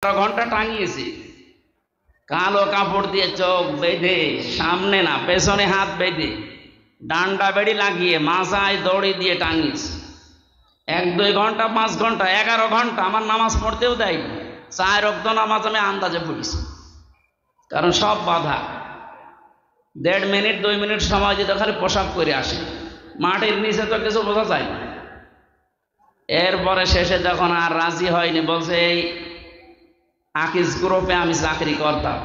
ঘন্টা টাঙিয়েছি, কালো কাপড় দিয়ে চোখ বেঁধে, সামনে না পেছনে হাত বেঁধে, ডান্ডা বেড়ি লাগিয়ে মাথায় দড়ি দিয়ে টাঙিয়েছি। 1-2 ঘন্টা 5 ঘন্টা 11 ঘন্টা আমার নামাজ পড়তেও দেয়নি। 4 ওয়াক্ত নামাজ আমি আন্দাজে পড়েছি, কারণ সব বাধা। 1.5 মিনিট 2 মিনিট সময় দিতে খালি পোশাক করে আসি, মাটির নিচে তো কিছু বোঝা যায় না। এরপরে শেষে যখন আর রাজি হয়নি, বলছে এই আকিজ গ্রুপে আমি চাকরি করতাম,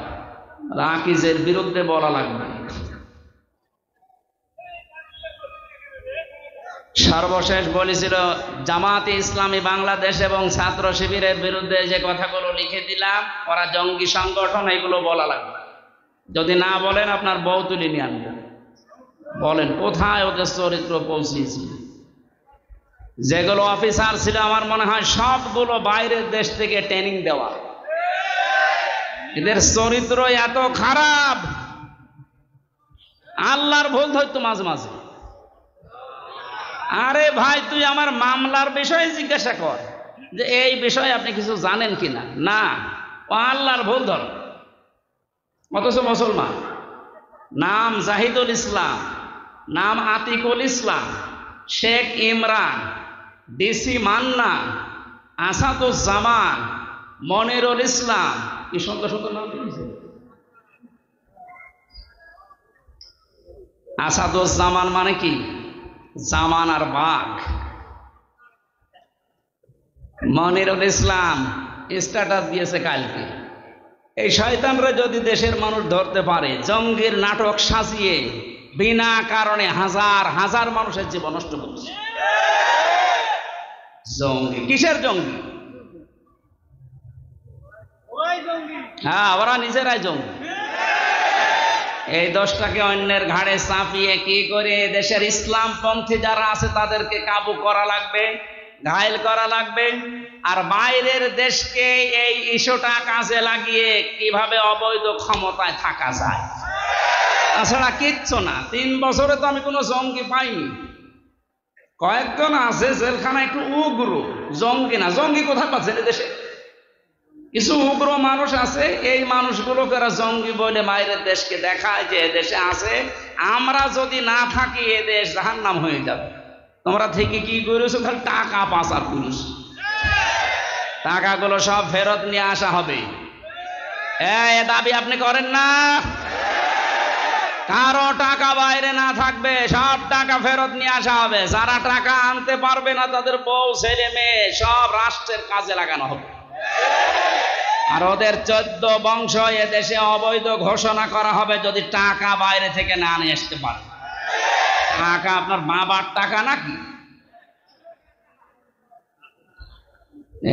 আকিজের বিরুদ্ধে বলা লাগবে। সর্বশেষ বলেছিল জামাতে ইসলামী বাংলাদেশ এবং ছাত্র শিবিরের বিরুদ্ধে যে কথাগুলো লিখে দিলাম, ওরা জঙ্গি সংগঠন, এগুলো বলা লাগবে। যদি না বলেন আপনার বউ তুলে নিয়ে আনবেন। বলেন কোথায় ওদের চরিত্র পৌঁছিয়েছি। যেগুলো অফিসার ছিল আমার মনে হয় সবগুলো বাইরের দেশ থেকে ট্রেনিং দেওয়া। এদের চরিত্র এত খারাপ, আল্লাহর ভুল ধরতো মাঝে মাঝে। আরে ভাই, তুই আমার মামলার বিষয়ে জিজ্ঞাসা কর যে এই বিষয়ে আপনি কিছু জানেন কিনা। না, ও আল্লাহর ভুল ধর। অথচ মুসলমান, নাম জাহিদুল ইসলাম, নাম আতিকুল ইসলাম, শেখ ইমরান, ডিসি মান্না, আসাদুজ্জামান, মনিরুল ইসলাম, কি সুন্দর সুন্দর নাম দিয়েছে। আসাদুজ্জামান মানে কি? জামান আর বাঘ। মনিরুল ইসলাম স্ট্যাটাস দিয়েছে কালকে, এই শয়তানরা যদি দেশের মানুষ ধরতে পারে, জঙ্গির নাটক সাজিয়ে বিনা কারণে হাজার হাজার মানুষের জীবন নষ্ট করছে। জঙ্গি কিসের জঙ্গি? হ্যাঁ, ওরা নিজেরাই জঙ্গি। এই দোষটাকে অন্যের ঘাড়ে চাপিয়ে কি করে দেশের ইসলামপন্থী যারা আছে তাদেরকে কাবু করা লাগবে, ঘায়েল করা লাগবে। আর বাইরের দেশকে এই ইস্যুটা কাজে লাগিয়ে কিভাবে অবৈধ ক্ষমতায় থাকা যায়, তাছাড়া কিচ্ছু না। 3 বছরে তো আমি কোনো জঙ্গি পাইনি। কয়েকজন আছে জেলখানা একটু উগ্র, জঙ্গি না। জঙ্গি কোথায় পাচ্ছেন দেশে? কিছু উগ্র মানুষ আছে, এই মানুষগুলোকে জঙ্গি বলে বাইরের দেশকে দেখায় যে দেশে আছে। আমরা যদি না থাকি এ দেশ জাহান্নাম হয়ে যাবে। তোমরা থেকে কি করেছো? খালি টাকা পাচার করেছো। টাকাগুলো সব ফেরত নিয়ে আসা হবে। এ দাবি আপনি করেন না? কারো টাকা বাইরে না থাকবে, সব টাকা ফেরত নিয়ে আসা হবে। যারা টাকা আনতে পারবে না তাদের বউ ছেলে মেয়ে সব রাষ্ট্রের কাজে লাগানো হবে। আর ওদের 14 বংশ এদেশে অবৈধ ঘোষণা করা হবে যদি টাকা বাইরে থেকে না নিয়ে আসতে পারে। টাকা আপনার বাবার টাকা নাকি?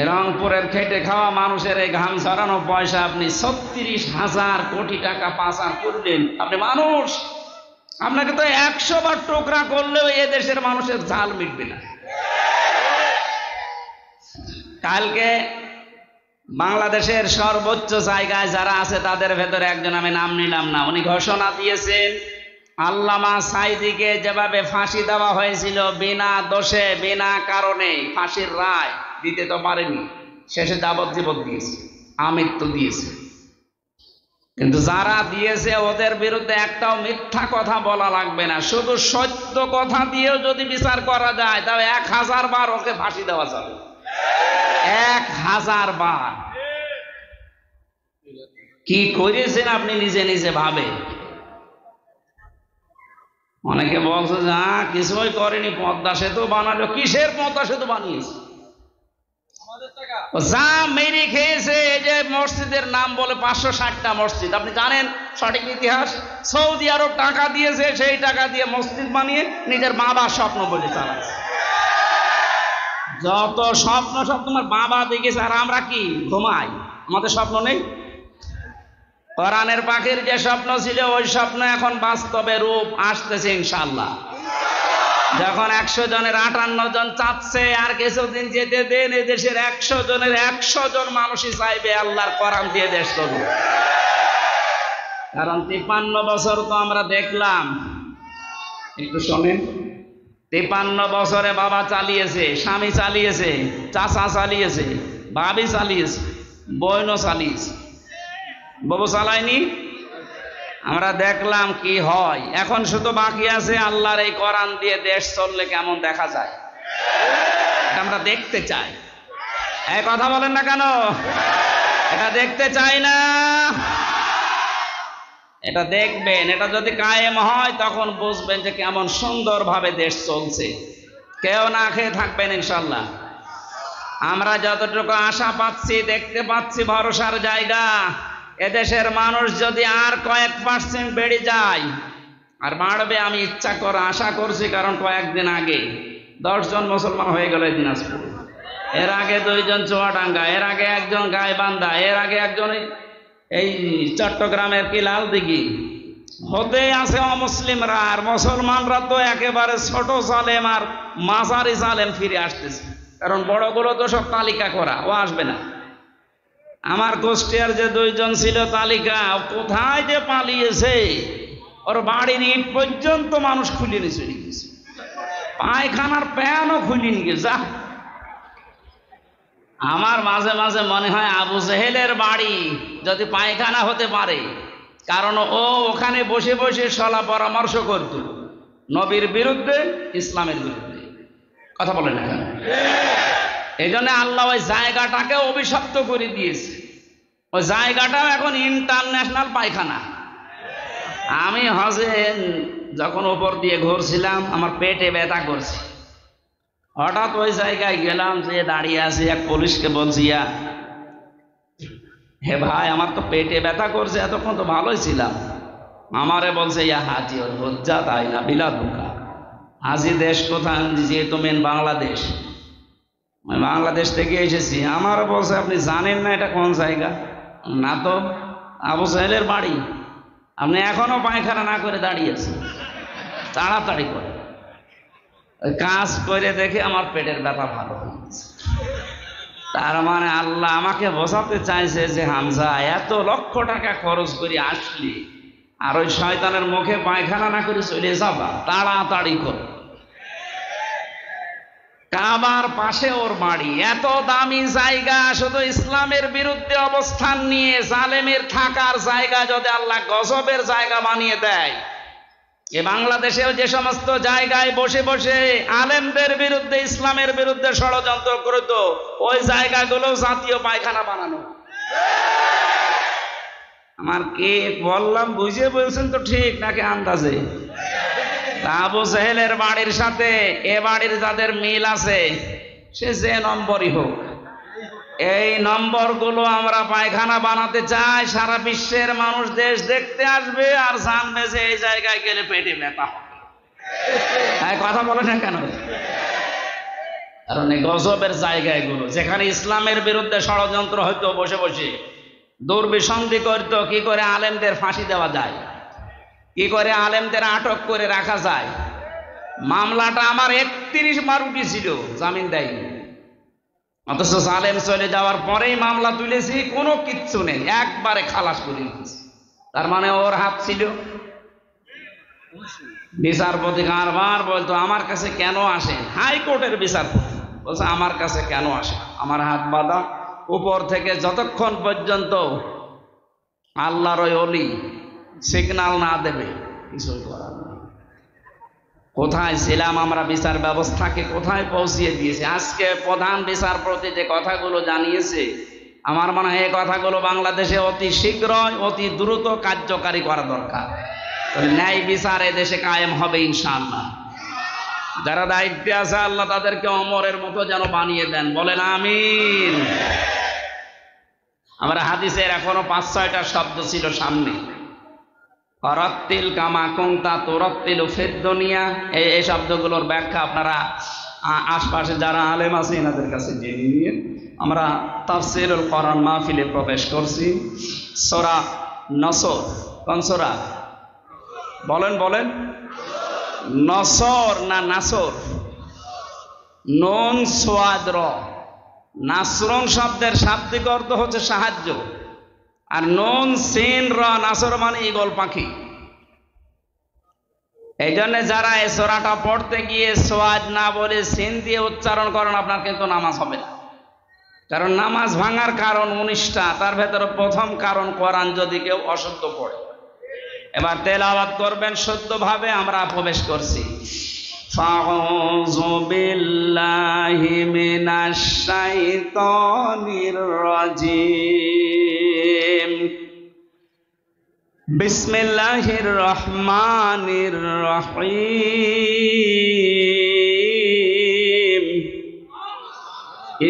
রংপুরের খেটে খাওয়া মানুষের এই ঘাম ঝরানো পয়সা আপনি 36,000 কোটি টাকা পাচার করলেন। আপনি মানুষ, আপনাকে তো 100 বার টুকরা করলেও এ দেশের মানুষের ঝাল মিটবে না। কালকে বাংলাদেশের সর্বোচ্চ জায়গায় যারা আছে তাদের ভেতরে একজন, আমি নাম নিলাম না, উনি ঘোষণা দিয়েছেন আল্লামা সাঈদীকে যেভাবে ফাঁসি দেওয়া হয়েছিল বিনা দোষে বিনা কারণে, ফাঁসির রায় দিতে তো পারেনি, শেষে যাবজ্জীবন দিয়েছে, আমৃত্যু দিয়েছে। কিন্তু যারা দিয়েছে ওদের বিরুদ্ধে একটাও মিথ্যা কথা বলা লাগবে না, শুধু সত্য কথা দিয়েও যদি বিচার করা যায় তাহলে 1000 বার ওকে ফাঁসি দেওয়া যাবে। 1000 বার। কি করেছেন আপনি নিজে নিজে ভাবে। অনেকে বলছে যে কিছুই করেনি, পদ্মা সেতু বানালো। কিসের পদ্মা সেতু বানিয়েছে? যা মেরে খেয়েছে। এই যে মসজিদের নাম বলে 560টা মসজিদ, আপনি জানেন সঠিক ইতিহাস? সৌদি আরব টাকা দিয়েছে, সেই টাকা দিয়ে মসজিদ বানিয়ে নিজের বাবার স্বপ্ন বলে চালাচ্ছে। যত স্বপ্ন সব তোমার বাবা দেখেছে, আর আমরা কি ঘুমাই? আমাদের স্বপ্ন নেই? কোরআনের পাখির যে স্বপ্ন ছিল ওই স্বপ্ন এখন বাস্তবে রূপ আসতেছে ইনশাআল্লাহ। যখন 100 জনের 58 জন চাচ্ছে, আর কিছুদিন যেতে দেন, এই দেশের 100 জনের 100 জন মানুষই চাইবে আল্লাহর কোরআন দিয়ে দেশ চলবে। কারণ 53 বছর তো আমরা দেখলাম, একটু শোনেন, 53 বছরে বাবা চালিয়েছে, স্বামী চালিয়েছে, চাচা চালিয়েছে, ভাবি চালিয়েছে, বইনও চালিয়েছে, বাবু চালায়নি। আমরা দেখলাম কি হয়। এখন শুধু বাকি আছে আল্লাহর এই কোরআন দিয়ে দেশ চললে কেমন দেখা যায়, আমরা দেখতে চাই। এই কথা বলেন না কেন? এটা দেখতে চাই না, এটা দেখবেন। এটা যদি কায়েম হয় তখন বুঝবেন যে কেমন সুন্দরভাবে দেশ চলছে, কেউ না খেয়ে থাকবেন ইনশাল্লাহ। আমরা যতটুকু আশা পাচ্ছি, দেখতে পাচ্ছি ভরসার জায়গা, এদেশের মানুষ যদি আর কয়েক % বেড়ে যায়, আর বাড়বে আমি ইচ্ছা করে আশা করছি, কারণ কয়েকদিন আগে 10 জন মুসলমান হয়ে গেল এই দিনাজপুর, এর আগে 2 জন চুয়াডাঙ্গা, এর আগে 1 জন গাইবান্ধা, এর আগে 1 জন এই চট্টগ্রামের কি লালদিঘি। হতে আছে অমুসলিমরা, আর মুসলমানরা তো একেবারে ছোট জালেম আর মাঝারি জালেম ফিরে আসতেছে, কারণ বড়গুলো তো সব তালিকা করা, ও আসবে না। আমার কুষ্টিয়ার যে 2 জন ছিল তালিকা, কোথায় যে পালিয়েছে, ওর বাড়ির ইট পর্যন্ত মানুষ খুলে নিয়ে চলে গেছে, পায়খানার প্যানও খুলে নিয়ে গেছে। যা, আমার মাঝে মাঝে মনে হয় আবু জেহেলের বাড়ি যদি পায়খানা হতে পারে, কারণ ও ওখানে বসে বসে সলা পরামর্শ করত নবীর বিরুদ্ধে, ইসলামের বিরুদ্ধে। কথা বলেন না কেন? এই জন্য আল্লাহ ওই জায়গাটাকে অভিশপ্ত করে দিয়েছে। ওই জায়গাটাও এখন ইন্টারন্যাশনাল পায়খানা। আমি হজে যখন উপর দিয়ে ঘুরছিলাম, আমার পেটে ব্যথা করছে, হঠাৎ ওই জায়গায় গেলাম, যে দাঁড়িয়ে আছে, এক পুলিশকে বলছি, হে ভাই, আমার তো পেটে ব্যথা করছে, এতক্ষণ তো ভালোই ছিলাম। আমারে বলছে, ইয়া হাজি ওর হজ্জা, তাই না বিলাত বোকা। হাজি দেশ কোথায়? যেহেতু মেন বাংলাদেশ, আমি বাংলাদেশ থেকে এসেছি। আমারও বলছে, আপনি জানেন না এটা কোন জায়গা? না তো। আবু সাহেলের বাড়ি, আপনি এখনো পায়খানা না করে দাঁড়িয়েছেন, তাড়াতাড়ি করে। কাজ করে দেখে আমার পেটের ব্যথা ভালো হয়ে গেছে। তার মানে আল্লাহ আমাকে বোঝাতে চাইছে যে হামজা, এত লক্ষ টাকা খরচ করে আসলি, আর ওই শয়তানের মুখে পায়খানা না করে চলে যাবা, তাড়াতাড়ি করো। কাবার পাশে ওর বাড়ি, এত দামি জায়গা, শুধু ইসলামের বিরুদ্ধে অবস্থান নিয়ে জালেমের থাকার জায়গা যদি আল্লাহ গজবের জায়গা বানিয়ে দেয়, এ বাংলাদেশেও যে সমস্ত জায়গায় বসে বসে আলেমদের বিরুদ্ধে, ইসলামের বিরুদ্ধে ষড়যন্ত্র করত, ওই জায়গাগুলো জাতীয় পায়খানা বানানো। আমার কে বললাম বুঝে বলছেন তো ঠিক নাকি আন্দাজে? আবু জেহেলের বাড়ির সাথে এ বাড়ির যাদের মিল আছে, সে যে নম্বরই হোক, এই নম্বরগুলো আমরা পায়খানা বানাতে চাই। সারা বিশ্বের মানুষ দেশ দেখতে আসবে আর জানবে যে এই জায়গায় গেলে পেটে ব্যথা হবে। কথা বলে না কেন? কারণ এই গজবের জায়গা এগুলো, যেখানে ইসলামের বিরুদ্ধে ষড়যন্ত্র হইতো, বসে বসে দুর্বিসন্ধি করতো, কি করে আলেমদের ফাঁসি দেওয়া যায়, কি করে আলেমদের আটক করে রাখা যায়। মামলাটা আমার 31 বার উঠেছিল, জামিন দেয়নি, অথচ জালেম চলে যাওয়ার পরেই মামলা তুলেছি, কোনো কিচ্ছু নেই, একবারে খালাস করে দিয়েছি। তার মানে ওর হাত ছিল। বিচারপতি কারবার বলতো, আমার কাছে কেন আসেন? হাইকোর্টের বিচারপতি বলছে, আমার কাছে কেন আসে? আমার হাত বাঁধা, উপর থেকে যতক্ষণ পর্যন্ত আল্লাহর ওই অলি সিগন্যাল না দেবে কিছু করার নেই। কোথায় ছিলাম আমরা? বিচার ব্যবস্থাকে কোথায় পৌঁছিয়ে দিয়েছে। আজকে প্রধান বিচারপতি যে কথাগুলো জানিয়েছে, আমার মনে হয় এই কথাগুলো বাংলাদেশে অতি শীঘ্রই, অতি দ্রুত কার্যকারী করা দরকার। ন্যায় বিচার দেশে কায়েম হবে ইনশাআল্লাহ। যারা দায়িত্বে আছে আল্লাহ তাদেরকে অমরের মতো যেন বানিয়ে দেন, বলেন আমিন। আমরা হাদিসের এখনো 5-6টা শব্দ ছিল সামনে, রত্তিল কামা কুনতা তুরাত্তিলু ফিদ দুনিয়া। এই শব্দগুলোর ব্যাখ্যা আপনারা আশপাশে যারা আলেম আছে এনাদের কাছে জেনে নিয়ে আমরা তাফসীরুল কোরআন মাহফিলে প্রবেশ করছি। সূরা নসর, কোন সূরা? বলেন বলেন, নসর না নাসর? নুন সোয়াদ র। নাসরুন শব্দের শাব্দিক অর্থ হচ্ছে সাহায্য, আর নুন সিন র নাসর মানে ঈগল পাখি। এই জন্য যারা এই সূরাটা পড়তে গিয়ে সোয়াদ না বলে সিন দিয়ে উচ্চারণ করেন, আপনার কিন্তু নামাজ হবে না। কারণ নামাজ ভাঙার কারণ 19টা, তার ভেতরে প্রথম কারণ কোরআন যদি কেউ অশুদ্ধ পড়ে। এবার তেলাওয়াত করবেন শুদ্ধভাবে। আমরা প্রবেশ করছি। ফাউযু বিল্লাহি মিনাশ শাইতানির রাজিম। বিসমিল্লাহির রহমানির রহিম।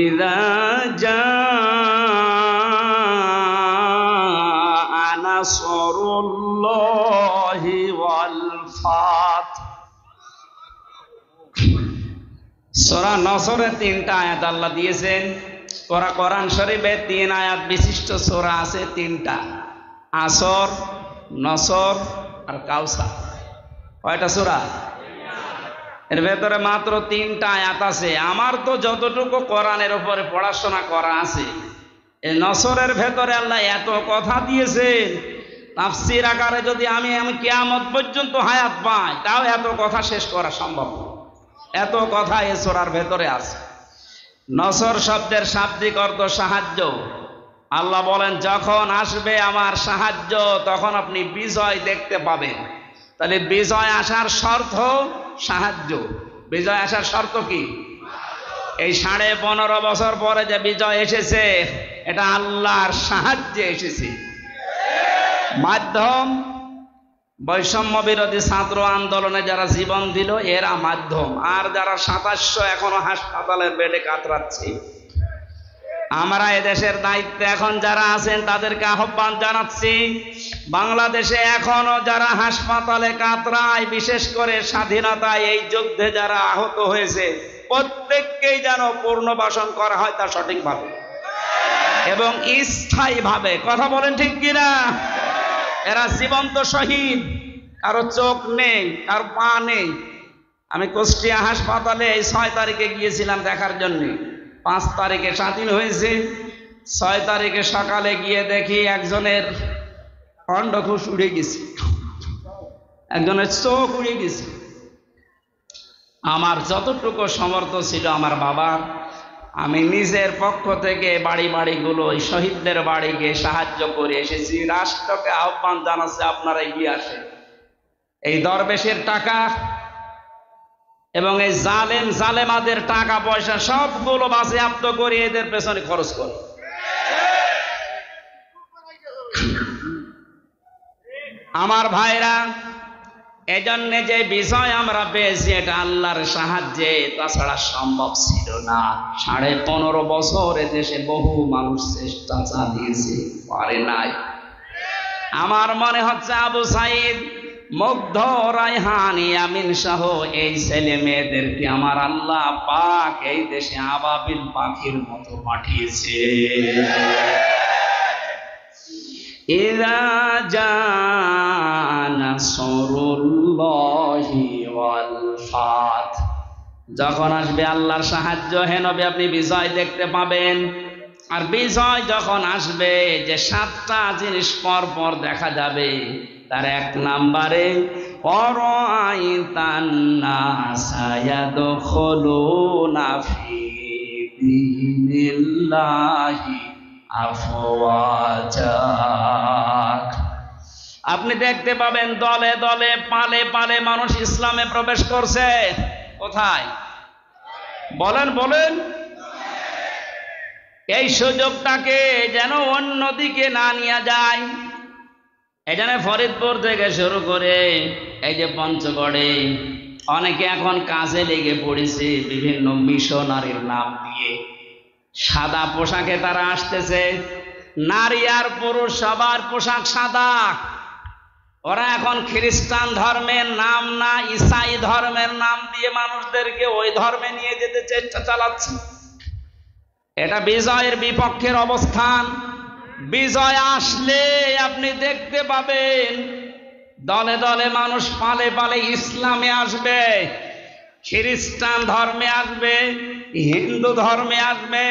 ইযা জাআ নাসরুল্লাহি ওয়াল ফাত। সূরা নসরে 3টা আয়াত আল্লাহ দিয়েছেন। কোরআন শরীফে 3 আয়াত বিশিষ্ট সূরা আছে 3টা, আসর, নসর আর কাউসার। কয়টা সূরা? এর ভেতরে মাত্র 3টা আয়াত আছে। আমার তো যতটুকু কোরআনের উপরে পড়াশোনা করা আছে, এই নসরের ভেতরে আল্লাহ এত কথা দিয়েছেন, তাফসীর আকারে যদি আমি কিয়ামত পর্যন্ত হায়াত পাই তাও এত কথা শেষ করা সম্ভব না। এত কথা এই সূরার ভেতরে আছে। নসর শব্দের শাব্দিক অর্থ সাহায্য। আল্লাহ বলেন যখন আসবে আমার সাহায্য তখন আপনি বিজয় দেখতে পাবেন। তাহলে বিজয় আসার শর্ত সাহায্য। বিজয় আসার শর্ত কি? এই 15.5 বছর পরে যে বিজয় এসেছে এটা আল্লাহর সাহায্যে এসেছে। মাধ্যম বৈষম্য বিরোধী ছাত্র আন্দোলনে যারা জীবন দিল এরা মাধ্যম, আর যারা 2700 এখনো হাসপাতালের বেডে কাতরাচ্ছে। আমরা এদেশের দায়িত্বে এখন যারা আছেন তাদেরকে আহ্বান জানাচ্ছি, বাংলাদেশে এখনো যারা হাসপাতালে কাতরায়, বিশেষ করে স্বাধীনতায় এই যুদ্ধে যারা আহত হয়েছে প্রত্যেককেই যেন পুনর্বাসন করা হয় তা সঠিকভাবে এবং স্থায়ীভাবে। কথা বলেন ঠিক কিনা? এরা জীবন্ত শহীদ, কারো চোখ নেই, কারো পা নেই। আমি কুষ্টিয়া হাসপাতালে এই 6 তারিখে গিয়েছিলাম দেখার জন্য। 5 তারিখে স্বাধীন হয়েছে। 6 তারিখে সকালে গিয়ে দেখি একজনের অন্ডকোষ উড়ে গেছে, একজনের চোখ উড়ে গেছে। আমার যতটুকু সমর্থ ছিল আমার বাবার, আমি নিজের পক্ষ থেকে বাড়ি বাড়িগুলো ওই শহীদদের বাড়িকে সাহায্য করে এসেছি। রাষ্ট্রকে আহ্বান জানাচ্ছে আপনারা এগিয়ে আসেন। এই দরবেশের টাকা এবং এই জালেমাদের টাকা পয়সা সবগুলো বাজেয়াপ্ত করে এদের পেছনে খরচ করে। আমার ভাইরা, এজন্য যে বিজয় আমরা পেয়েছি এটা আল্লাহর সাহায্যে, তাছাড়া সম্ভব ছিল না। 15.5 বছর দেশে বহু মানুষ চেষ্টা চালিয়েছে, পারে নাই। আমার মনে হচ্ছে আবু সাইদ, মুগ্ধ, রায়হানি, আমিন সহ এই ছেলে মেয়েদেরকে আমার আল্লাহ পাক এই দেশে আবাবিল পাখির মতো পাঠিয়েছে। ইযা জাআ নাসরুল্লাহি ওয়াল ফাত। যখন আসবে আল্লাহর সাহায্য, হে নবী আপনি বিজয় দেখতে পাবেন। আর বিজয় যখন আসবে, যে 7টা জিনিস পর পর দেখা যাবে, তার 1 নম্বরে অরাআইতান নাসা ইয়াদখুলুনা ফি দীনিল্লাহি আফওয়াজা। আপনি দেখতে পাবেন দলে দলে, পালে পালে মানুষ ইসলামে প্রবেশ করছে। কোথায়? বলেন বলেন। এই সুযোগটাকে যেন অন্যদিকে না নিয়ে যায়। এখানে ফরিদপুর থেকে শুরু করে এই যে পঞ্চগড়ে অনেকে এখন কাজে লেগে পড়েছে বিভিন্ন মিশনারির নাম দিয়ে। সাদা পোশাকে তারা আসতেছে, নারী আর পুরুষ সবার পোশাক সাদা। ওরা এখন খ্রিস্টান ধর্মের নাম না, ঈসাই ধর্মের নাম দিয়ে মানুষদেরকে ওই ধর্মে নিয়ে যেতে চেষ্টা চালাচ্ছে। এটা বিজয়ের বিপক্ষের অবস্থান। বিজয় আসলে আপনি দেখতে পাবেন দলে দলে মানুষ পালে পালে ইসলামে আসবে, খ্রিস্টান ধর্মে আসবে, হিন্দু ধর্মে আসবে,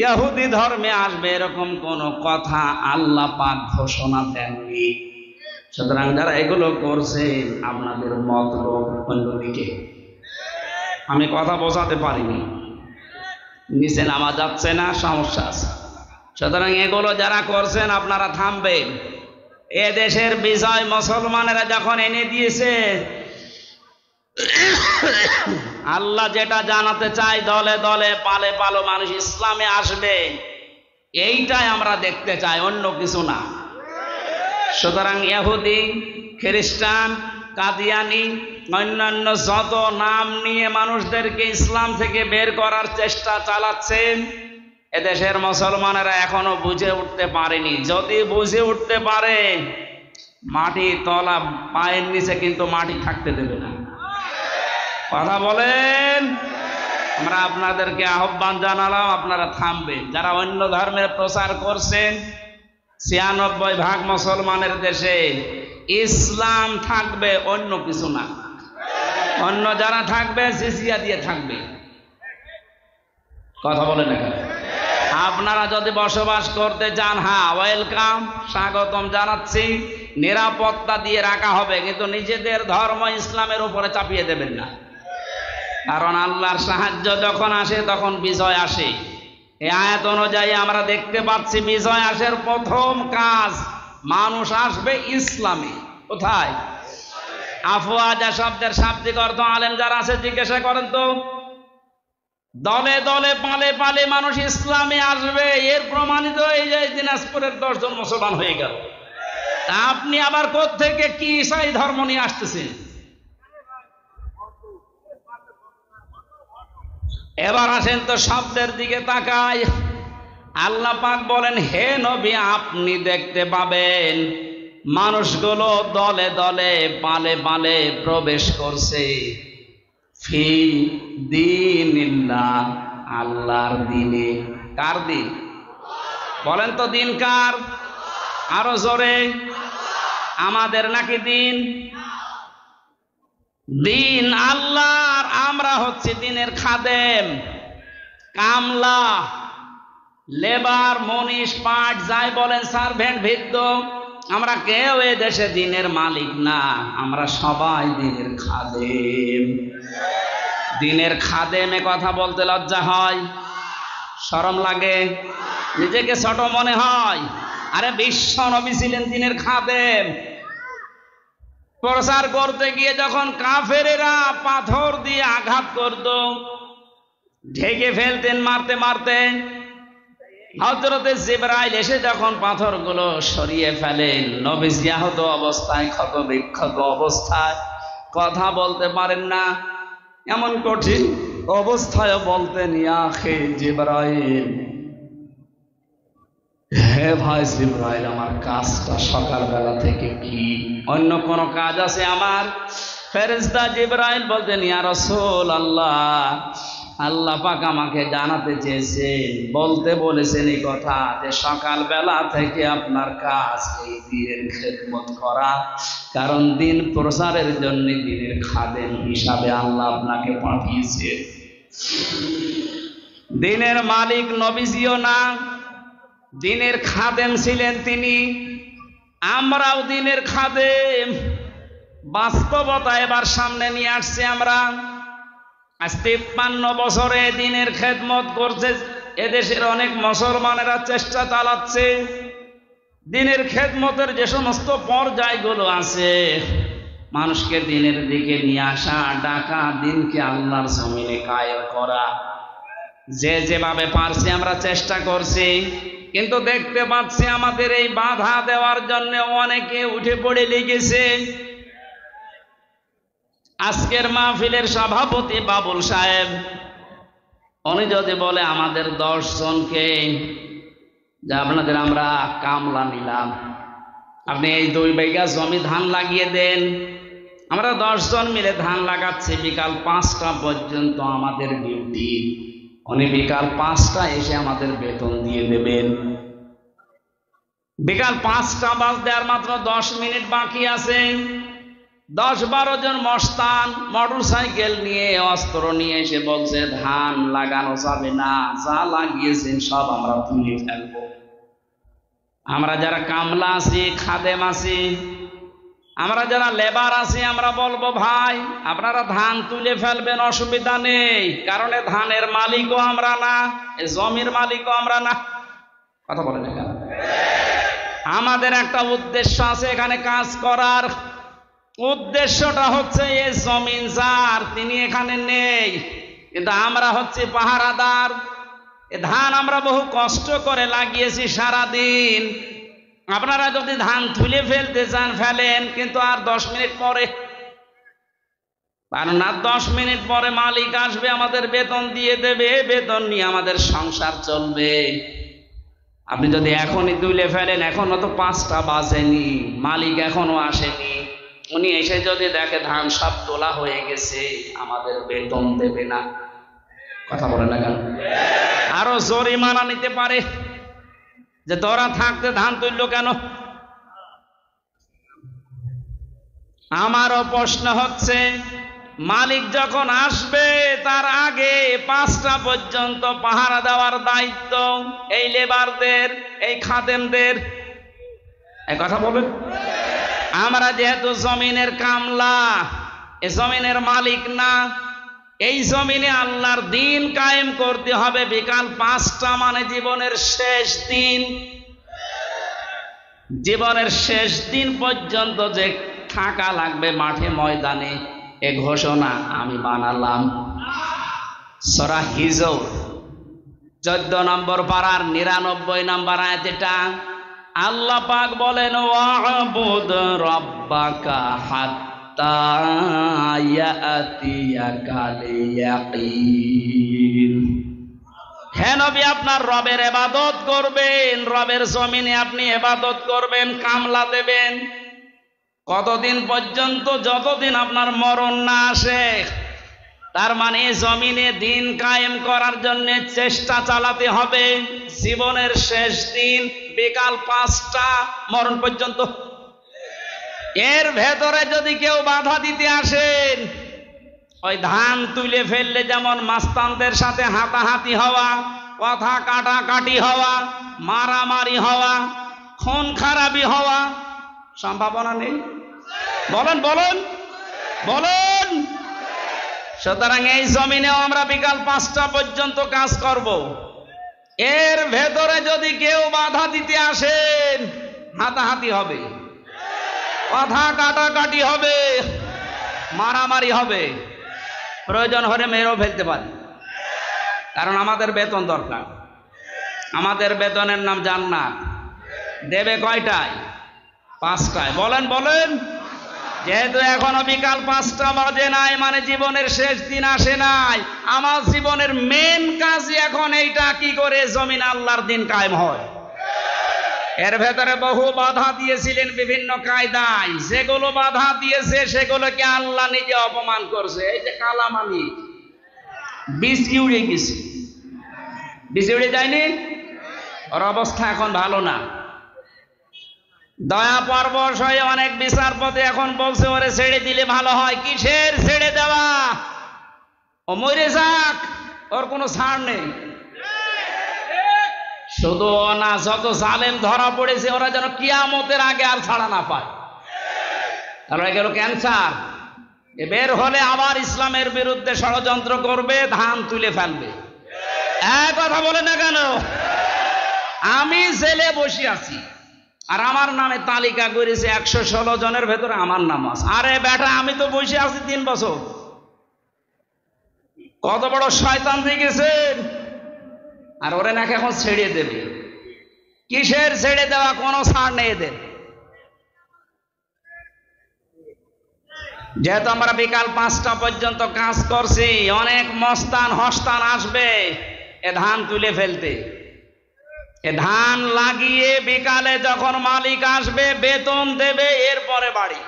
ইহুদি ধর্মে আসবে। এরকম কোন কথা আল্লাহ পাক ঘোষণা দেননি। সুতরাং যারা এগুলো করছেন আপনাদের মতলব অন্যদিকে। আমি কথা বোঝাতে পারিনি। নিচে নামা যাচ্ছে না, সমস্যা আছে। সুতরাং এগুলো যারা করছেন আপনারা থামবেন। এ দেশের বিজয় মুসলমানেরা যখন এনে দিয়েছে, আল্লাহ যেটা জানাতে চাই, দলে দলে পালে পালো মানুষ ইসলামে আসবে, এইটাই আমরা দেখতে চাই, অন্য কিছু না। সুতরাং ইহুদি, খ্রিস্টান, কাদিয়ানি, অন্যান্য যত নাম নিয়ে মানুষদেরকে ইসলাম থেকে বের করার চেষ্টা চালাচ্ছেন, এদেশের মুসলমানেরা এখনো বুঝে উঠতে পারেনি। যদি বুঝে উঠতে পারে, মাটি তলা পায়ের নিচে কিন্তু মাটি থাকতে দেবে না। কথা বলেন। আমরা আপনাদেরকে আহ্বান জানালাম, আপনারা থামবেন। যারা অন্য ধর্মের প্রচার করছেন, ৯৬% মুসলমানের দেশে ইসলাম থাকবে, অন্য কিছু না। অন্য যারা থাকবে জিজিয়া দিয়ে থাকবে। কথা বলেন না। আপনারা যদি বসবাস করতে চান, হ্যাঁ ওয়েলকাম, স্বাগতম জানাচ্ছি, নিরাপত্তা দিয়ে রাখা হবে, কিন্তু নিজেদের ধর্ম ইসলামের উপরে চাপিয়ে দেবেন না। কারণ আল্লাহর সাহায্য যখন আসে তখন বিজয় আসে। এই আয়াত অনুযায়ী আমরা দেখতে পাচ্ছি বিজয় আসার প্রথম কাজ, মানুষ আসবে ইসলামে। কোথায়? আফওয়াজা শব্দের শাব্দিক অর্থ আলেম যারা আছে জিজ্ঞাসা করেন তো। দলে দলে পালে পালে মানুষ ইসলামে আসবে, এর প্রমাণিত এই যে দিনাজপুরের 10 জন মুসলমান হয়ে গেল। তা আপনি আবার কোত্থেকে কি ঈসাই ধর্ম নিয়ে আসতেছেন? এবার আসেন তো শব্দের দিকে তাকাই। আল্লাহ পাক বলেন, হে নবী, আপনি দেখতে পাবেন মানুষগুলো দলে দলে পালে পালে প্রবেশ করছে ফি দীনিল্লাহ, আল্লাহর দিনে। কার দিন? বলেন তো দিন কার? আরো জোরে। আমাদের নাকি দিন? দিন আল্লাহর। আমরা হচ্ছে দিনের খাদেম, কামলা, লেবার, মনীষ, পাট, যাই বলেন, সার্ভেন্ট, ভিত্ত। আমরা কেউ এ দেশে দিনের মালিক না, আমরা সবাই দিনের খাদেম। দিনের খাদেমে কথা বলতে লজ্জা হয়, শরম লাগে, নিজেকে ছোট মনে হয়। আরে বিশ্ব নবী ছিলেন দিনের খাদেম। প্রচার করতে গিয়ে যখন কাফেরেরা পাথর দিয়ে আঘাত করত, ঢেকে ফেলতেন মারতে মারতে, হযরতে জিবরাইল এসে যখন পাথরগুলো সরিয়ে ফেলেন, নবীজি আহত অবস্থায়, ক্ষত বিক্ষত অবস্থায়, কথা বলতে পারেন না, এমন কঠিন অবস্থায় বলতেন, ইয়া আখি জিবরাইল, হে ভাই জিবরাইল, আমার কাজটা সকালবেলা থেকে কি? অন্য কোন কাজ আছে আমার? ফেরেশতা জিবরাইল বলতেন, ইয়া রাসূলুল্লাহ, আল্লাহ পাক আমাকে জানাতে চেয়েছেন, বলতে বলেছেন এই কথা যে সকালবেলা থেকে আপনার কাজ এই দিনের খেদমত করা, কারণ দিন প্রচারের জন্য দিনের খাদেম হিসাবে আল্লাহ আপনাকে পাঠিয়েছে। দিনের মালিক নবীজিও না, দিনের খাদেম ছিলেন তিনি। আমরাও দিনের খাদেম। বাস্তবতা এবার সামনে নিয়ে আসছে। আমরা আজ 53 বছরে দিনের খেদমত করছে এদেশের অনেক মুসলমানেরা, চেষ্টা চালাচ্ছে দিনের খেদমতের যে সমস্ত পর্যায়গুলো আছে, মানুষকে দিনের দিকে নিয়ে আসা, ডাকা, দিনকে আল্লাহর জমিনে কায়েম করা, যে যেভাবে পারছি আমরা চেষ্টা করছি। কিন্তু দেখতে পাচ্ছি আমাদের এই বাধা দেওয়ার জন্য অনেকে উঠে পড়ে লেগেছে। আজকের মাহফিলের সভাপতি বাবুল সাহেব, উনি যদি বলে আমাদের 10 জনকে যে আপনাদের আমরা কামলা নিলাম, আপনি এই 2 বিঘা জমি ধান লাগিয়ে দেন, আমরা 10 জন মিলে ধান লাগাচ্ছি, বিকাল 5টা পর্যন্ত আমাদের ডিউটি, উনি বিকাল 5টা এসে আমাদের বেতন দিয়ে দেবেন। বিকাল 5টা বাজতে আর মাত্র 10 মিনিট বাকি আছে। 10-12 জন মস্তান মোটর সাইকেল নিয়ে, অস্ত্র নিয়ে এসে বলছে ধান লাগানো যাবে না, যা লাগিয়েছেন সব আমরা তুলে ফেলবো। আমরা যারা কামলা আছি, খাদেম আছি, আমরা যারা লেবার আছি আমরা বলবো ভাই আপনারা ধান তুলে ফেলবেন, অসুবিধা নেই, কারণ ধানের মালিকও আমরা না, জমির মালিকও আমরা না। কথা বলেন এখানে আমাদের একটা উদ্দেশ্য আছে এখানে কাজ করার। উদ্দেশ্যটা হচ্ছে এই জমিন যার, তিনি এখানে নেই, কিন্তু আমরা হচ্ছে পাহারাদার। এ ধান আমরা বহু কষ্ট করে লাগিয়েছি সারাদিন। আপনারা যদি ধান তুলে ফেলতে চান ফেলেন, কিন্তু আর 10 মিনিট পরে, কারণ আর 10 মিনিট পরে মালিক আসবে, আমাদের বেতন দিয়ে দেবে, বেতন নিয়ে আমাদের সংসার চলবে। আপনি যদি এখনই তুলে ফেলেন, এখনো তো 5টা বাজেনি, মালিক এখনো আসেনি, উনি এসে যদি দেখে ধান সব তোলা হয়ে গেছে, আমাদের বেতন দেবে না। কথা বলে না কেন? আরো জরিমানা নিতে পারে যে তোরা থাকতে ধান তুললো কেন। আমারও প্রশ্ন হচ্ছে, মালিক যখন আসবে তার আগে 5টা পর্যন্ত পাহারা দেওয়ার দায়িত্ব এই লেবারদের, এই খাদেমদের। এই কথা বলেন। আমরা যেহেতু জমিনের কামলা, এই জমিনের মালিক না, এই জমিনে আল্লাহর দিন কায়েম করতে হবে। বিকাল 5টা মানে জীবনের শেষ দিন, জীবনের শেষ দিন পর্যন্ত যে থাকা লাগবে মাঠে ময়দানে, এ ঘোষণা আমি বানালাম। সূরা হিজর 14 নম্বর পারার 99 নম্বর আয়াত। এটা আল্লাহ পাক বলেন, ওয়াবুদ রাব্বাকা হাত্তা ইয়াতিয়াকাল ইয়াকিন। হে নবী, আপনার রবের ইবাদত করবেন, রবের জমিনে আপনি ইবাদত করবেন, কামলা দেবেন। কতদিন পর্যন্ত? যতদিন আপনার মরণ না আসে। তার মানে জমিনে দিন কায়েম করার জন্য চেষ্টা চালাতে হবে। জীবনের শেষ দিন বিকাল 5টা মরণ পর্যন্ত। এর ভেতরে যদি কেউ বাধা দিতে আসেন, ওই ধান তুলে ফেললে যেমন মাস্তানদের সাথে হাতাহাতি হওয়া, কথা কাটাকাটি হওয়া, মারামারি হওয়া, খুন খারাপি হওয়া সম্ভাবনা নেই। বলেন বলেন বলেন। সুতরাং এই জমিনেও আমরা বিকাল 5টা পর্যন্ত কাজ করব। এর ভেতরে যদি কেউ বাধা দিতে আসেন, হাতাহাতি হবে, কথা কাটাকাটি হবে, মারামারি হবে, প্রয়োজন হলে মেরেও ফেলতে পারি, কারণ আমাদের বেতন দরকার। আমাদের বেতনের নাম জান্নাত। দেবে কয়টায়? 5টায়। বলেন বলেন। যেহেতু এখনো বিকাল 5টা বাজে নাই, মানে জীবনের শেষ দিন আসে নাই, আমার জীবনের মেন কাজ এখন এইটা, কি করে জমিন আল্লাহর দিন কায়েম হয়। এর ভেতরে বহু বাধা দিয়েছিলেন বিভিন্ন কায়দায়, যেগুলো বাধা দিয়েছে সেগুলোকে আল্লাহ নিজে অপমান করছে। এই যে কালামানি বিসি উড়ে গেছে, বিসি উড়ে যায়নি, ওর অবস্থা এখন ভালো না। দয়া পরবশ হয়ে অনেক বিচারপতি এখন বলছে ওরে ছেড়ে দিলে ভালো হয়। কিসের ছেড়ে দেওয়া? ও মরে যাক, ওর কোনো ছাড় নেই। শুধু না, যত জালেম ধরা পড়েছে ওরা যেন কিয়ামতের আগে আর ছাড়া না পায়। তারা গেল ক্যান্সার, বের হলে আবার ইসলামের বিরুদ্ধে ষড়যন্ত্র করবে, ধান তুলে ফেলবে। এক কথা বলে না কেন? আমি জেলে বসে আছি আর আমার নামে তালিকা করেছে 116 জনের ভেতরে আমার নাম আছে। আরে বেটা, আমি তো বসে আছি 3 বছর। কত বড় শয়তান হয়ে গেছেন। আর ওরে নাকি এখন ছেড়ে দেবে। কিসের ছেড়ে দেওয়া? কোনো ছাড় নেই এদের। যেহেতু আমরা বিকাল 5টা পর্যন্ত কাজ করছি, অনেক মস্তান হস্তান আসবে এ ধান তুলে ফেলতে। এ ধান লাগিয়ে বিকালে যখন মালিক আসবে বেতন দেবে, এরপরে বাড়ি।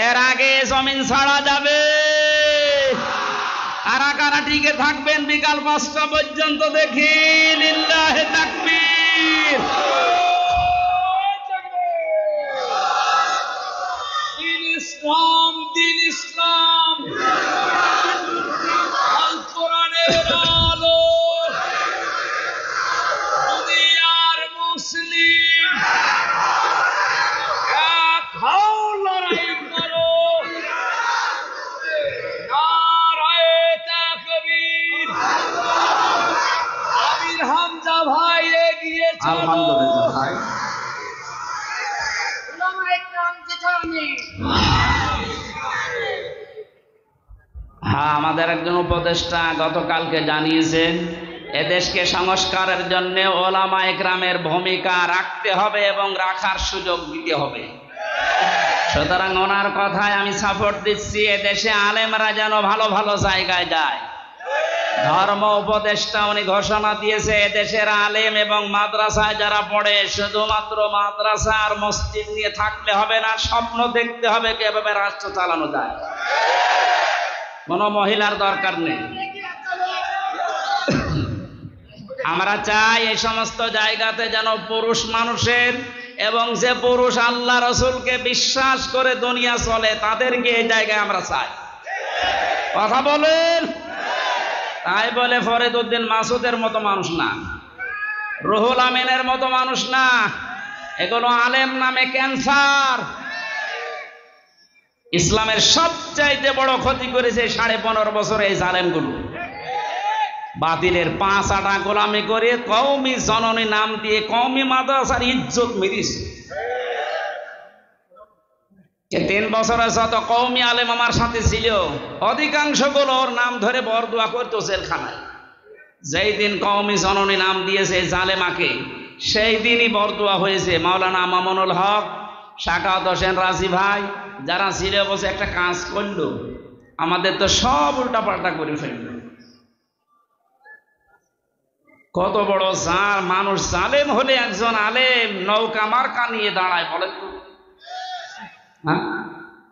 এর আগে জমিন ছাড়া যাবে। কারা কারা টিকে থাকবেন বিকাল 5টা পর্যন্ত দেখি? লিল্লাহে তাকবীর। দিন ইসলাম, দিন ইসলাম, আল কোরআনের আলো, দুনিয়ার মুসলিম, এক হাওল হ্যাঁ, আমাদের একজন উপদেষ্টা গতকালকে জানিয়েছেন এদেশকে সংস্কারের জন্য ওলামা ইকরামের ভূমিকা রাখতে হবে এবং রাখার সুযোগ দিতে হবে। সুতরাং ওনার কথায় আমি সাপোর্ট দিচ্ছি, এদেশে আলেমরা যেন ভালো ভালো জায়গায় যায়। ধর্ম উপদেষ্টা উনি ঘোষণা দিয়েছে এদেশের আলেম এবং মাদ্রাসায় যারা পড়ে শুধুমাত্র মাদ্রাসা আর মসজিদ নিয়ে থাকলে হবে না, স্বপ্ন দেখতে হবে কিভাবে রাষ্ট্র চালানো যায়। কোনো মহিলার দরকার নেই। আমরা চাই এই সমস্ত জায়গাতে যেন পুরুষ মানুষের এবং যে পুরুষ আল্লাহ রসুলকে বিশ্বাস করে দুনিয়া চলে তাদেরকে এই জায়গায় আমরা চাই। কথা বলেন। তাই বলে ফরিদ উদ্দিন মাসুদের মতো মানুষ না, রুহুল আমিনের মতো মানুষ না, এগুলো আলেম নামে ক্যান্সার। ইসলামের সবচাইতে বড় ক্ষতি করেছে 15.5 বছরে এই জালেমগুলো। বাতিলের 5 আটা গোলামি করে কওমি জননী নাম দিয়ে কওমি মাদ্রাসার ইজ্জত মেরেছে। 3 বছরে যত কওমি আলেম আমার সাথে ছিল অধিকাংশগুলো ওর নাম ধরে বরদোয়া করতো জেলখানায়। যেই দিন কওমি জননী নাম দিয়েছে জালেমাকে সেই দিনই বরদোয়া হয়েছে। মাওলানা মামুনুল হক, শাকাওয়াত হোসেন রাজি ভাই যারা ছিল বসে একটা কাজ করলো, আমাদের তো সব উল্টাপাল্টা করে ফেলল। কত বড় জাল মানুষ! জালেম হলে একজন আলেম নৌকা মার্কা নিয়ে দাঁড়ায়, বলেন তো। হ্যাঁ,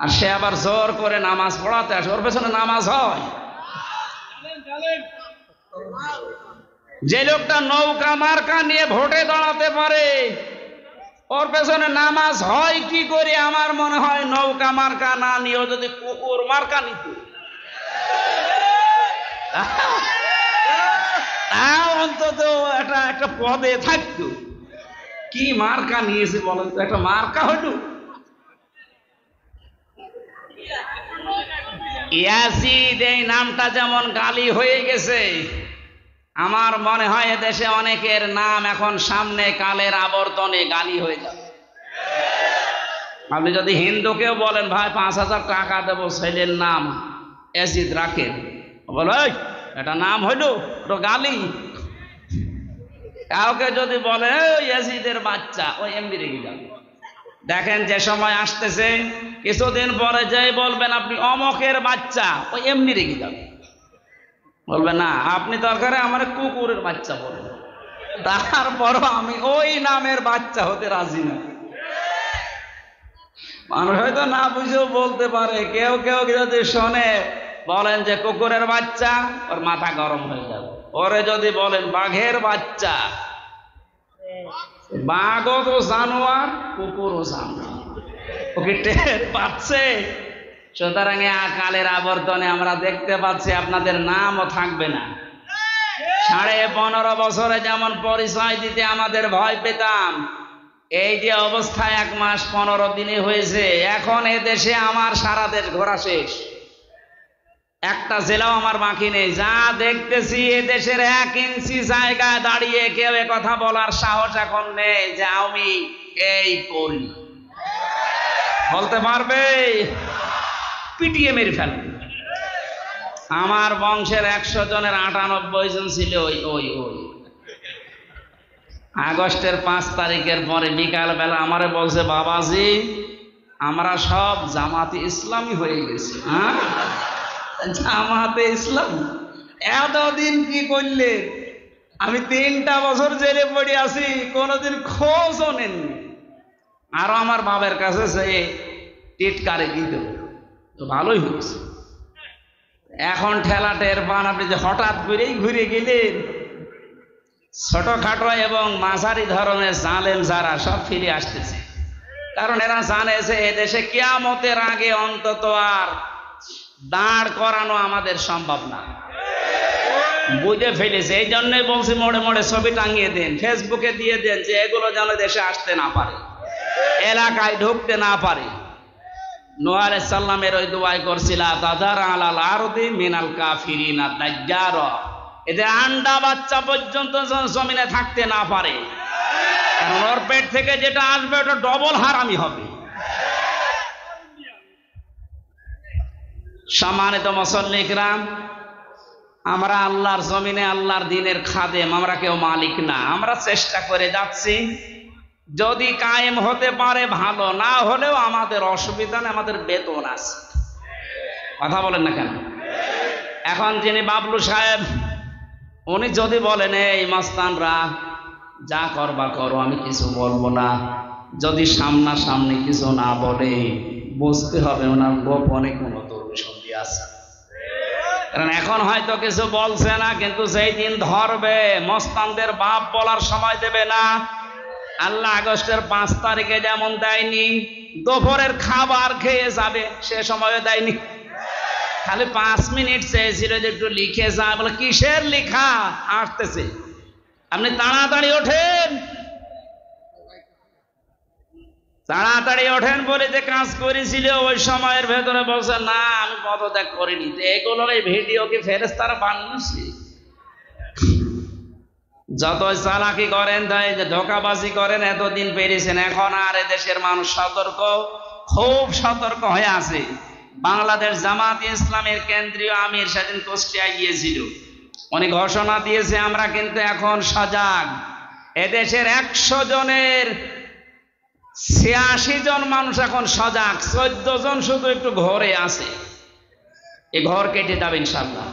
আর সে আবার জোর করে নামাজ পড়াতে আসে, ওর পেছনে নামাজ হয়। যে লোকটা নৌকা মার্কা নিয়ে ভোটে দাঁড়াতে পারে ওর পেছনে নামাজ হয় কি করে? আমার মনে হয় নৌকা মার্কা না নিয়েও যদি কুকুর মার্কা নিত তাও অন্তত একটা পদে থাকতো। কি মার্কা নিয়েছে বলেন তো? একটা মার্কা হলো ইয়াজিদ। এই নামটা যেমন গালি হয়ে গেছে, আমার মনে হয় এদেশে অনেকের নাম এখন সামনে কালের আবর্তনে গালি হয়ে যাবে। আপনি যদি হিন্দুকেও বলেন ভাই 5,000 টাকা দেবো ছেলের নাম ইয়াজিদ রাখেন, বলো এটা নাম হইলো, ওটা গালি। কাউকে যদি বলে ইয়াজিদের বাচ্চা, ওই এমনি রেগে যাবে। দেখেন যে সময় আসতেছে কিছুদিন পরে যেই বলবেন আপনি অমকের বাচ্চা, ওই এমনি রেগে যাবে, বলবে না আপনি দরকারে আমার কুকুরের বাচ্চা বলবেন, তারপরও আমি ওই নামের বাচ্চা হতে রাজি না। মানুষ হয়তো না বুঝেও বলতে পারে। কেউ কেউ যদি শোনে বলেন যে কুকুরের বাচ্চা, ওর মাথা গরম হয়ে যাবে। ওরে যদি বলেন বাঘের বাচ্চা, বাঘও তো জানোয়ার, কুকুরও জানোয়ার, ওকে টের পাচ্ছে। সুতরাং কালের আবর্তনে আমরা দেখতে পাচ্ছি আপনাদের নামও থাকবে না। 15.5 বছরে যেমন পরিচয় দিতে আমাদের ভয় পেতাম, এই যে অবস্থায় 1 মাস 15 দিনে হয়েছে, এখন এ দেশে আমার সারা দেশ ঘোরা শেষ, একটা জেলাও আমার বাকি নেই। যা দেখতেছি এ দেশের 1 ইঞ্চি জায়গায় দাঁড়িয়ে কেউ কথা বলার সাহস এখন নেই যে আমি এই করি। বলতে পারবে? পিটিয়ে মেরে ফেলবে। আমার বংশের 100 জনের 98 জন ছিল ওই আগস্টের 5 তারিখের পরে বিকাল বেলা আমারে বলছে বাবাজি আমরা সব জামাতে ইসলামী হয়ে গেছি। হ্যাঁ, জামাতে ইসলাম এতদিন কি করলে? আমি 3টা বছর জেলে পড়ে আছি, কোনোদিন খোঁজও নেননি। আরো আমার বাবার কাছে সে টিটকারে দিত, তো ভালোই হয়েছে। এখন ঠেলা টের পান আপনি যে হঠাৎ করেই ঘুরে গেলেন। ছোটখাটো এবং মাঝারি ধরনের জালেম যারা সব ফিরে আসতেছে, কারণ এরা জানে যে এদেশে কিয়ামতের আগে অন্তত আর দাঁড় করানো আমাদের সম্ভব না, বুঝে ফেলেছে। এই জন্যই বলছি মোড়ে মোড়ে ছবি টাঙিয়ে দেন, ফেসবুকে দিয়ে দেন যে এগুলো যেন দেশে আসতে না পারে, এলাকায় ঢুকতে না পারে। নূহ আলাইহিস সালামের ওই দোয়াই করছিল তাজার আলাল আরদি মিনাল কাফিরিনা দাজ্জারা, এদের আন্ডা বাচ্চা পর্যন্ত জমিনে থাকতে না পারে, কারণ ওর পেট থেকে যেটা আসবে ওটা ডবল হারামি হবে। সম্মানিত মুসল্লিকরাম, আমরা আল্লাহর জমিনে আল্লাহর দ্বীনের খাদেম, আমরা কেউ মালিক না। আমরা চেষ্টা করে যাচ্ছি, যদি কায়েম হতে পারে ভালো, না হলেও আমাদের অসুবিধা নেই, আমাদের বেতন আছে। কথা বলেন না কেন? এখন যিনি বাবলু সাহেব, উনি যদি বলেন এই মাস্তানরা যা করবা করো, আমি কিছু বলবো না, যদি সামনাসামনি কিছু না বলে বুঝতে হবে ওনার গোপনে কোনো দুর্বিসন্ধি আছে। কারণ এখন হয়তো কিছু বলছে না, কিন্তু যেই দিন ধরবে মস্তানদের বাপ বলার সময় দেবে না। আল্লাহ আগস্টের 5 তারিখে যেমন দেয়নি, দুপুরের খাবার খেয়ে যাবে, সে সময়ও দেয়নি। খালি 5 মিনিট চেয়েছিল যে একটু লিখে যা, বলে কিসের লেখা, আসতেছে, আপনি তাড়াতাড়ি ওঠেন, তাড়াতাড়ি ওঠেন বলে যে কাজ করেছিল ওই সময়ের ভেতরে বলছে না আমি পদত্যাগ করিনি। এগুলোর এই ভিডিও কি ফেরেশতারা বানিয়েছে? যতই চালাকি করেন, ধোঁকাবাজি করেন, এতদিন পেরেছেন, এখন আর এদেশের মানুষ সতর্ক, খুব সতর্ক হয়ে আছে। বাংলাদেশ জামাত ইসলামের কেন্দ্রীয় আমির সেদিন কুষ্টিয়ায় গিয়েছিল, উনি ঘোষণা দিয়েছে আমরা কিন্তু এখন সজাগ। এদেশের 100 জনের 86 জন মানুষ এখন সজাগ, 14 জন শুধু একটু ঘরে আছে। এই ঘর কেটে যাবে ইনশাআল্লাহ।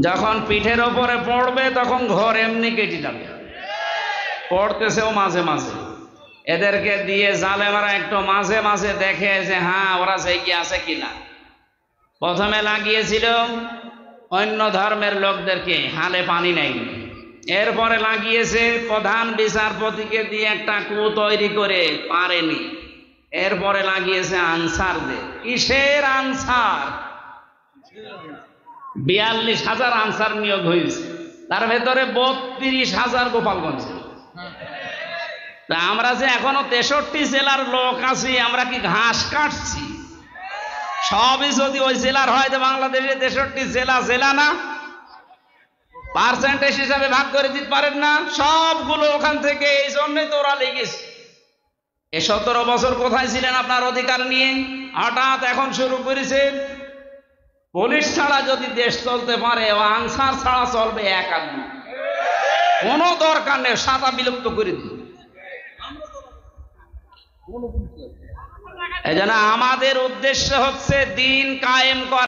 যখন পিঠের ওপরে পড়বে তখন ঘর এমনি কেটে যাবে। পড়তেছেও মাঝে মাঝে, এদেরকে দিয়ে জালেমারা একটু মাঝে মাঝে দেখে যে হ্যাঁ ওরা সেই আছে কিনা। প্রথমে লাগিয়েছিল অন্য ধর্মের লোকদেরকে, হালে পানি নেই। এরপরে লাগিয়েছে প্রধান বিচারপতিকে দিয়ে একটা কূপ তৈরি করে, পারেনি। এরপরে লাগিয়েছে আনসারদের। কিসের আনসার? 42,000 আনসার নিয়োগ হয়েছে, তার ভেতরে 32,000 গোপালগঞ্জে। আমরা যে এখনো 63 জেলার লোক আছি, আমরা কি ঘাস কাটছি? সবই যদি ওই জেলার হয় তো বাংলাদেশে 63 জেলা জেলা না? পার্সেন্টেজ হিসাবে ভাগ করে দিতে পারেন না? সবগুলো ওখান থেকে। এই জন্যই তো ওরা লেগেছে। এই 17 বছর কোথায় ছিলেন আপনার অধিকার নিয়ে? হঠাৎ এখন শুরু করেছে। পুলিশ ছাড়া যদি দেশ চলতে পারে, আনসার ছাড়া চলবে এক আদমি। কোনো দরকার নেই, সাদা বিলুপ্ত করে দিন। এই জন্য আমাদের উদ্দেশ্য হচ্ছে দিন কায়েম করা।